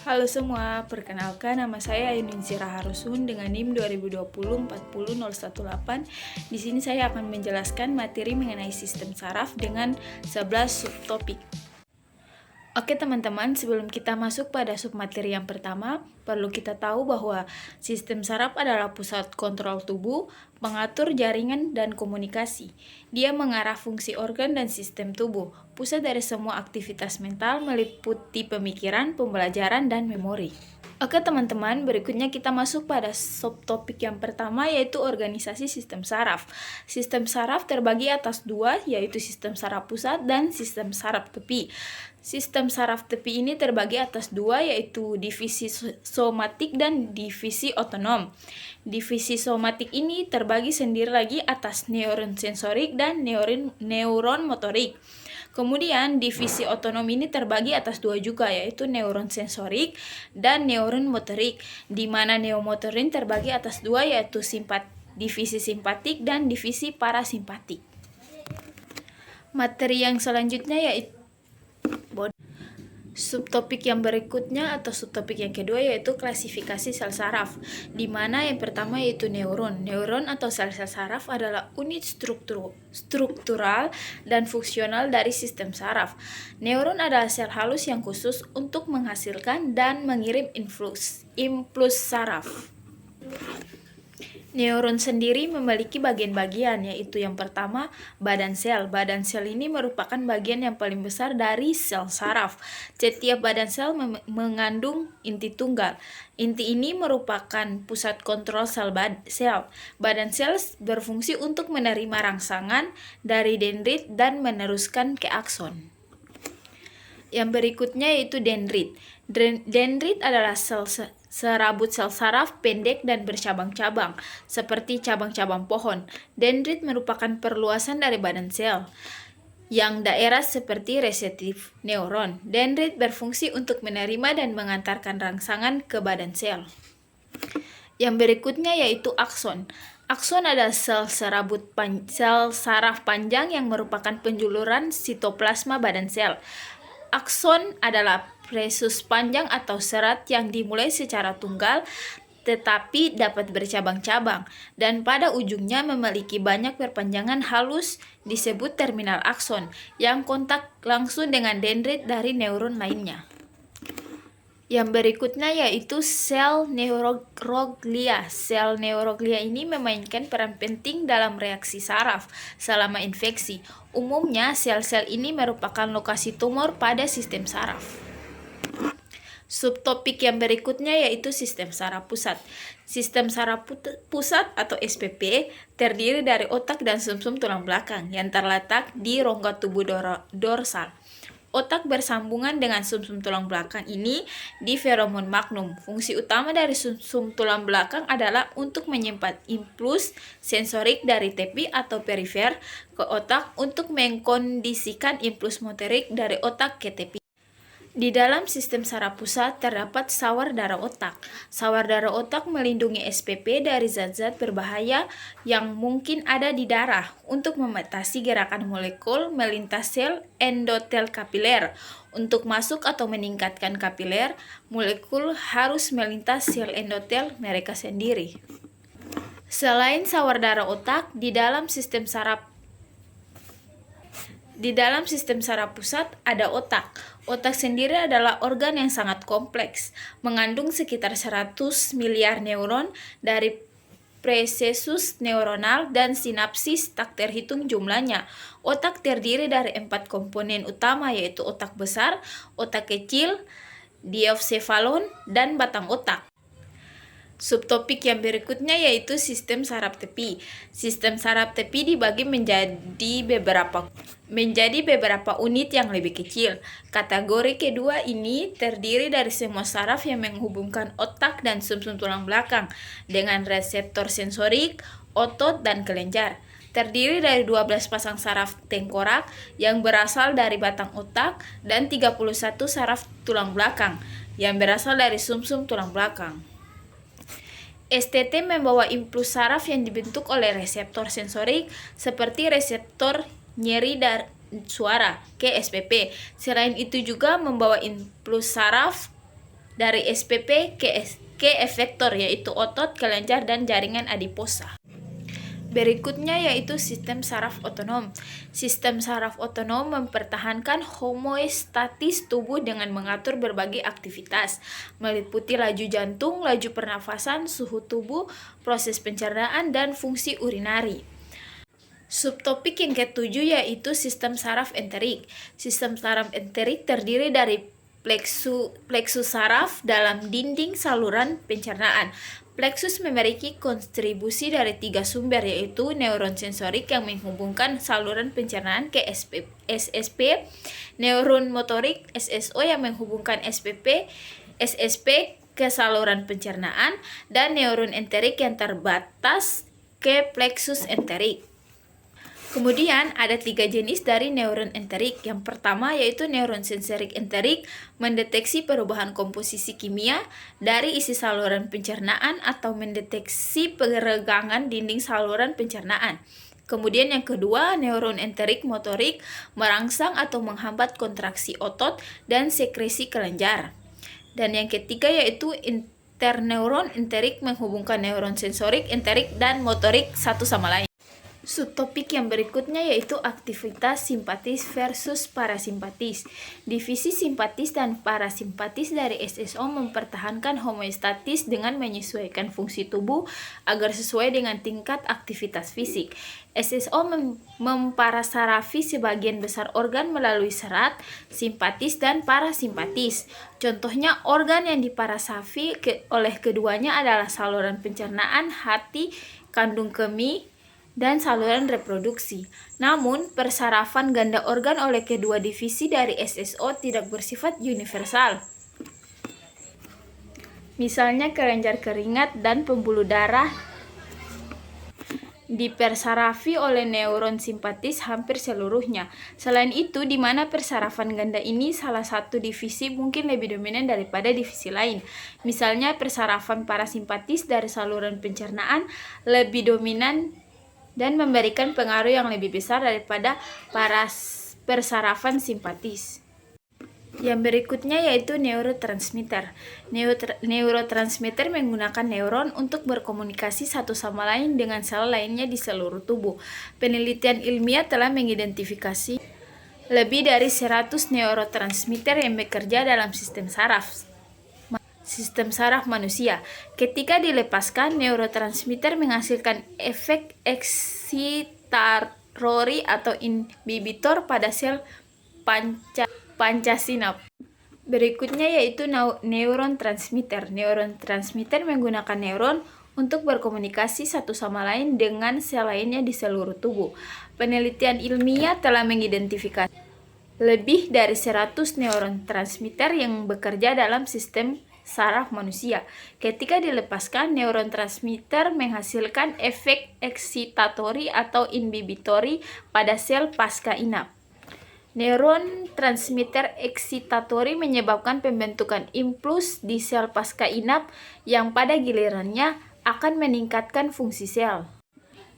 Halo semua, perkenalkan nama saya Ayuningsi Raharusun dengan NIM 2020 40018. Di sini saya akan menjelaskan materi mengenai sistem saraf dengan 11 subtopik. Oke teman-teman, sebelum kita masuk pada submateri yang pertama, perlu kita tahu bahwa sistem saraf adalah pusat kontrol tubuh, pengatur jaringan dan komunikasi. Dia mengarah fungsi organ dan sistem tubuh, pusat dari semua aktivitas mental meliputi pemikiran, pembelajaran, dan memori. Oke teman-teman, berikutnya kita masuk pada subtopik yang pertama, yaitu organisasi sistem saraf. Sistem saraf terbagi atas dua, yaitu sistem saraf pusat dan sistem saraf tepi. Sistem saraf tepi ini terbagi atas dua, yaitu divisi somatik dan divisi otonom. Divisi somatik ini terbagi sendiri lagi atas neuron sensorik dan neuron motorik. Kemudian divisi otonom ini terbagi atas dua juga, yaitu neuron sensorik dan neuron motorik, di mana neuromotorik terbagi atas dua, yaitu divisi simpatik dan divisi parasimpatik. Materi yang selanjutnya yaitu subtopik yang berikutnya atau subtopik yang kedua yaitu klasifikasi sel saraf, di mana yang pertama yaitu neuron. Neuron atau sel-sel saraf adalah unit struktural dan fungsional dari sistem saraf. Neuron adalah sel halus yang khusus untuk menghasilkan dan mengirim impuls saraf. Neuron sendiri memiliki bagian-bagian, yaitu yang pertama, badan sel. Badan sel ini merupakan bagian yang paling besar dari sel saraf. Setiap badan sel mengandung inti tunggal. Inti ini merupakan pusat kontrol sel. Badan sel berfungsi untuk menerima rangsangan dari dendrit dan meneruskan ke akson. Yang berikutnya yaitu dendrit. Dendrit adalah serabut sel saraf pendek dan bercabang-cabang, seperti cabang-cabang pohon. Dendrit merupakan perluasan dari badan sel yang daerah seperti reseptif neuron. Dendrit berfungsi untuk menerima dan mengantarkan rangsangan ke badan sel. Yang berikutnya yaitu akson. Akson adalah sel saraf panjang yang merupakan penjuluran sitoplasma badan sel. Akson adalah presus panjang atau serat yang dimulai secara tunggal tetapi dapat bercabang-cabang dan pada ujungnya memiliki banyak perpanjangan halus disebut terminal akson yang kontak langsung dengan dendrit dari neuron lainnya. Yang berikutnya yaitu sel neuroglia. Sel neuroglia ini memainkan peran penting dalam reaksi saraf selama infeksi. Umumnya, sel-sel ini merupakan lokasi tumor pada sistem saraf. Subtopik yang berikutnya yaitu sistem saraf pusat. Sistem saraf pusat atau SPP terdiri dari otak dan sumsum tulang belakang yang terletak di rongga tubuh dorsal. Otak bersambungan dengan sumsum tulang belakang ini di feromon magnum. Fungsi utama dari sumsum tulang belakang adalah untuk menyimpan impuls sensorik dari tepi atau perifer ke otak untuk mengkondisikan impuls motorik dari otak ke tepi. Di dalam sistem saraf pusat terdapat sawar darah otak. Sawar darah otak melindungi SPP dari zat-zat berbahaya yang mungkin ada di darah untuk membatasi gerakan molekul melintas sel endotel kapiler. Untuk masuk atau meningkatkan kapiler, molekul harus melintas sel endotel mereka sendiri. Selain sawar darah otak, di dalam sistem saraf pusat ada otak. Otak sendiri adalah organ yang sangat kompleks, mengandung sekitar 100 miliar neuron dari presesus neuronal dan sinapsis tak terhitung jumlahnya. Otak terdiri dari 4 komponen utama yaitu otak besar, otak kecil, diencephalon, dan batang otak. Subtopik yang berikutnya yaitu sistem saraf tepi. Sistem saraf tepi dibagi menjadi beberapa unit yang lebih kecil. Kategori kedua ini terdiri dari semua saraf yang menghubungkan otak dan sumsum tulang belakang dengan reseptor sensorik, otot, dan kelenjar. Terdiri dari 12 pasang saraf tengkorak yang berasal dari batang otak dan 31 saraf tulang belakang yang berasal dari sumsum tulang belakang. STT membawa impuls saraf yang dibentuk oleh reseptor sensorik seperti reseptor nyeri dan suara ke SPP. Selain itu juga membawa impuls saraf dari SPP ke efektor, yaitu otot, kelenjar, dan jaringan adiposa. Berikutnya yaitu sistem saraf otonom. Sistem saraf otonom mempertahankan homeostatis tubuh dengan mengatur berbagai aktivitas, meliputi laju jantung, laju pernafasan, suhu tubuh, proses pencernaan, dan fungsi urinari. Subtopik yang ketujuh yaitu sistem saraf enterik. Sistem saraf enterik terdiri dari pleksus saraf dalam dinding saluran pencernaan. Pleksus memiliki kontribusi dari 3 sumber, yaitu neuron sensorik yang menghubungkan saluran pencernaan ke SSP, neuron motorik SSO yang menghubungkan SSP ke saluran pencernaan, dan neuron enterik yang terbatas ke pleksus enterik. Kemudian ada 3 jenis dari neuron enterik. Yang pertama yaitu neuron sensorik enterik, mendeteksi perubahan komposisi kimia dari isi saluran pencernaan atau mendeteksi peregangan dinding saluran pencernaan. Kemudian yang kedua, neuron enterik motorik, merangsang atau menghambat kontraksi otot dan sekresi kelenjar. Dan yang ketiga yaitu interneuron enterik, menghubungkan neuron sensorik enterik dan motorik satu sama lain. Subtopik yang berikutnya yaitu aktivitas simpatis versus parasimpatis. Divisi simpatis dan parasimpatis dari SSO mempertahankan homeostatis dengan menyesuaikan fungsi tubuh agar sesuai dengan tingkat aktivitas fisik. SSO memparasarafi sebagian besar organ melalui serat, simpatis dan parasimpatis. Contohnya organ yang diparasafi oleh keduanya adalah saluran pencernaan, hati, kandung kemih, dan saluran reproduksi. Namun, persarafan ganda organ oleh kedua divisi dari SSO tidak bersifat universal. Misalnya kelenjar keringat dan pembuluh darah dipersarafi oleh neuron simpatis hampir seluruhnya. Selain itu, di mana persarafan ganda ini salah satu divisi mungkin lebih dominan daripada divisi lain. Misalnya persarafan parasimpatis dari saluran pencernaan lebih dominan dan memberikan pengaruh yang lebih besar daripada persarafan simpatis. Yang berikutnya yaitu neurotransmitter. Neurotransmitter menggunakan neuron untuk berkomunikasi satu sama lain dengan sel lainnya di seluruh tubuh. Penelitian ilmiah telah mengidentifikasi lebih dari 100 neurotransmitter yang bekerja dalam sistem saraf manusia. Ketika dilepaskan, neurotransmitter menghasilkan efek eksitatori atau inhibitor pada sel panca sinap. Berikutnya yaitu neuron transmitter. Neuron transmitter menggunakan neuron untuk berkomunikasi satu sama lain dengan sel lainnya di seluruh tubuh. Penelitian ilmiah telah mengidentifikasi lebih dari 100 neuron transmitter yang bekerja dalam sistem saraf manusia. Ketika dilepaskan, neuron transmitter menghasilkan efek eksitatori atau inhibitori pada sel pasca inap. Neuron transmitter eksitatori menyebabkan pembentukan impuls di sel pasca inap yang pada gilirannya akan meningkatkan fungsi sel.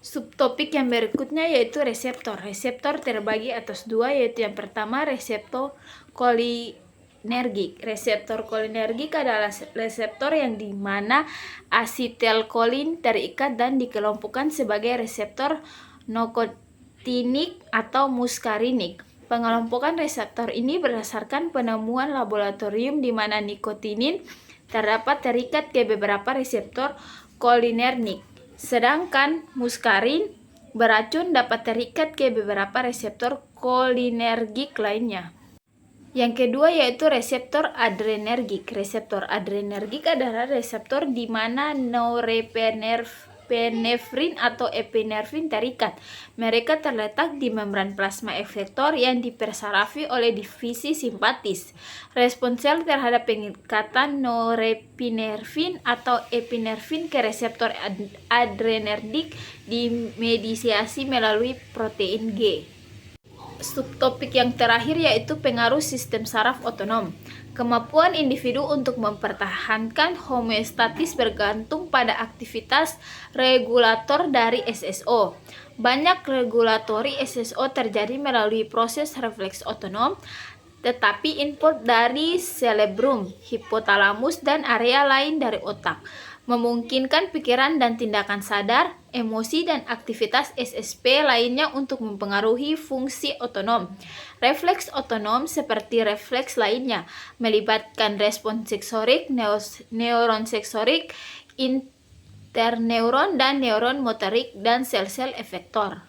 Subtopik yang berikutnya yaitu reseptor. Reseptor terbagi atas 2, yaitu yang pertama reseptor kolinergik. Reseptor kolinergik adalah reseptor yang di mana asetilkolin terikat dan dikelompokkan sebagai reseptor nikotinik atau muskarinik. Pengelompokan reseptor ini berdasarkan penemuan laboratorium di mana nikotinin terdapat terikat ke beberapa reseptor kolinergik, sedangkan muskarin beracun dapat terikat ke beberapa reseptor kolinergik lainnya. Yang kedua yaitu reseptor adrenergik. Reseptor adrenergik adalah reseptor di mana norepinefrin atau epinefrin terikat. Mereka terletak di membran plasma efektor yang dipersarafi oleh divisi simpatis. Respon sel terhadap pengikatan norepinefrin atau epinefrin ke reseptor adrenergik dimediasi melalui protein G. Subtopik yang terakhir yaitu pengaruh sistem saraf otonom. Kemampuan individu untuk mempertahankan homeostatis bergantung pada aktivitas regulator dari SSO. Banyak regulatori SSO terjadi melalui proses refleks otonom, tetapi input dari cerebrum, hipotalamus, dan area lain dari otak, memungkinkan pikiran dan tindakan sadar, emosi, dan aktivitas SSP lainnya untuk mempengaruhi fungsi otonom. Refleks otonom seperti refleks lainnya melibatkan respons sensorik, neuron sensorik, interneuron, dan neuron motorik, dan sel-sel efektor.